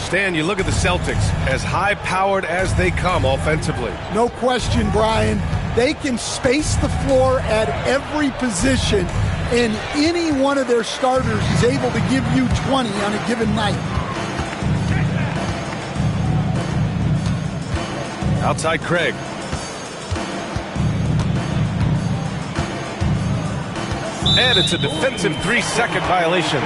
Stan, you look at the Celtics, as high-powered as they come offensively. No question, Brian. They can space the floor at every position, and any one of their starters is able to give you 20 on a given night. Outside Craig. And it's a defensive 3-second violation.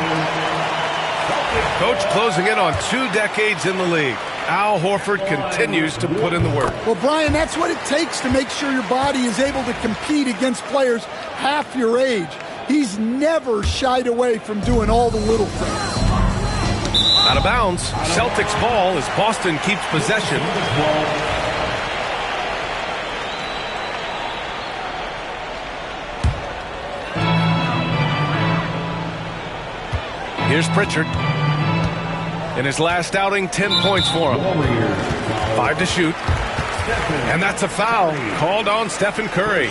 Coach closing in on 2 decades in the league. Al Horford continues to put in the work. Well, Brian, that's what it takes to make sure your body is able to compete against players half your age. He's never shied away from doing all the little things. Out of bounds. Celtics ball as Boston keeps possession. Here's Pritchard. In his last outing, 10 points for him. 5 to shoot. And that's a foul called on Stephen Curry.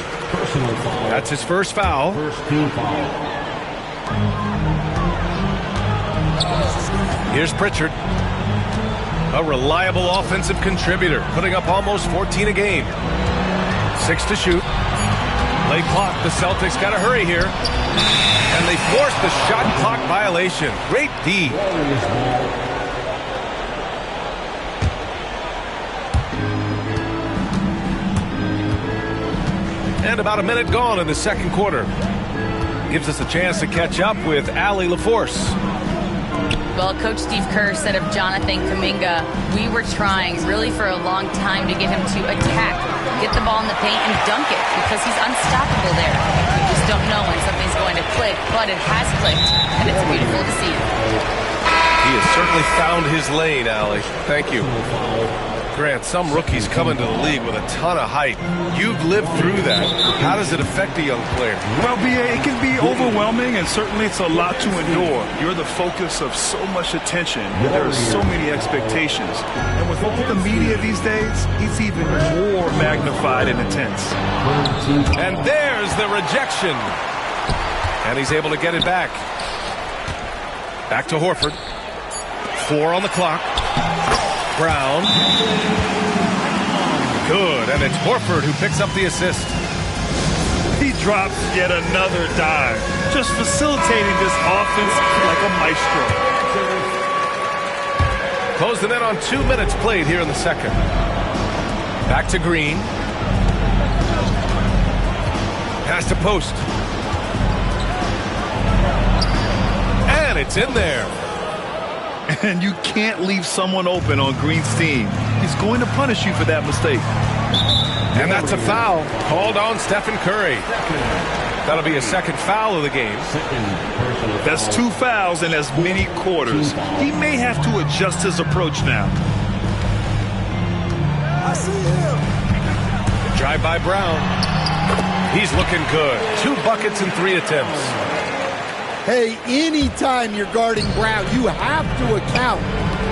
That's his first foul. Here's Pritchard. A reliable offensive contributor, putting up almost 14 a game. 6 to shoot. Late clock. The Celtics got to hurry here. And they force the shot clock violation. Great D. And about a minute gone in the second quarter. Gives us a chance to catch up with Allie LaForce. Well, Coach Steve Kerr said of Jonathan Kuminga, we were trying really for a long time to get him to attack, get the ball in the paint and dunk it because he's unstoppable there. We just don't know when something's going to click, but it has clicked, and it's beautiful to see. He has certainly found his lane, Allie. Thank you. Grant, some rookies come into the league with a ton of hype. You've lived through that. How does it affect a young player? Well, B.A., it can be overwhelming, and certainly it's a lot to endure. You're the focus of so much attention. There are so many expectations. And with all the media these days, it's even more magnified and intense. And there's the rejection. And he's able to get it back. Back to Horford. 4 on the clock. Brown. Good, and it's Horford who picks up the assist. He drops yet another dime, just facilitating this offense like a maestro. Close the net on 2 minutes played here in the second. Back to Green. Pass to post. And it's in there. And you can't leave someone open on Green's team. He's going to punish you for that mistake. And that's a foul called on Stephen Curry. That'll be a second foul of the game. That's 2 fouls in as many quarters. He may have to adjust his approach now. I see him. Drive by Brown. He's looking good. 2 buckets in 3 attempts. Hey, anytime you're guarding Brown, you have to account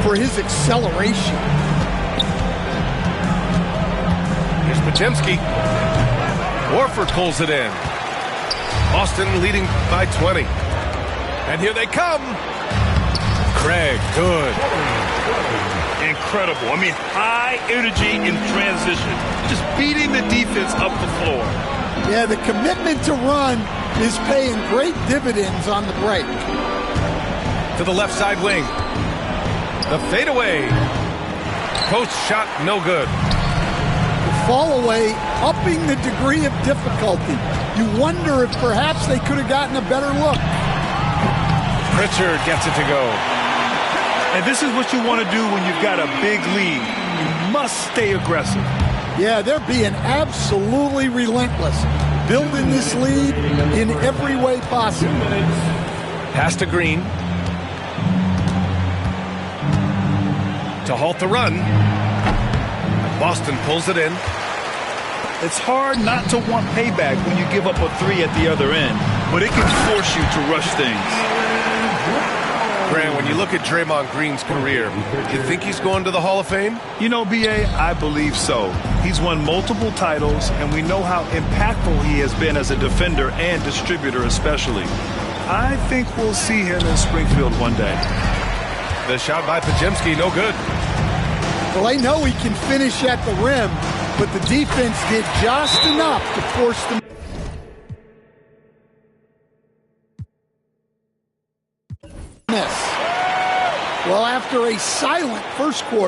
for his acceleration. Here's Podziemski. Horford pulls it in. Boston leading by 20. And here they come. Craig, good. Incredible. I mean, high energy in transition. Just beating the defense up the floor. Yeah, the commitment to run is paying great dividends on the break. To the left side wing. The fadeaway. Post shot, no good. The fall away, upping the degree of difficulty. You wonder if perhaps they could have gotten a better look. Pritchard gets it to go. And this is what you want to do when you've got a big lead. You must stay aggressive. Yeah, they're being absolutely relentless. Building this lead in every way possible. Pass to Green. To halt the run. Boston pulls it in. It's hard not to want payback when you give up a 3 at the other end, but it can force you to rush things. Grant, when you look at Draymond Green's career, you think he's going to the Hall of Fame? You know, B.A., I believe so. He's won multiple titles, and we know how impactful he has been as a defender and distributor especially. I think we'll see him in Springfield one day. The shot by Pajemski, no good. Well, they know he can finish at the rim, but the defense did just enough to force them. Miss. Well, after a silent first quarter,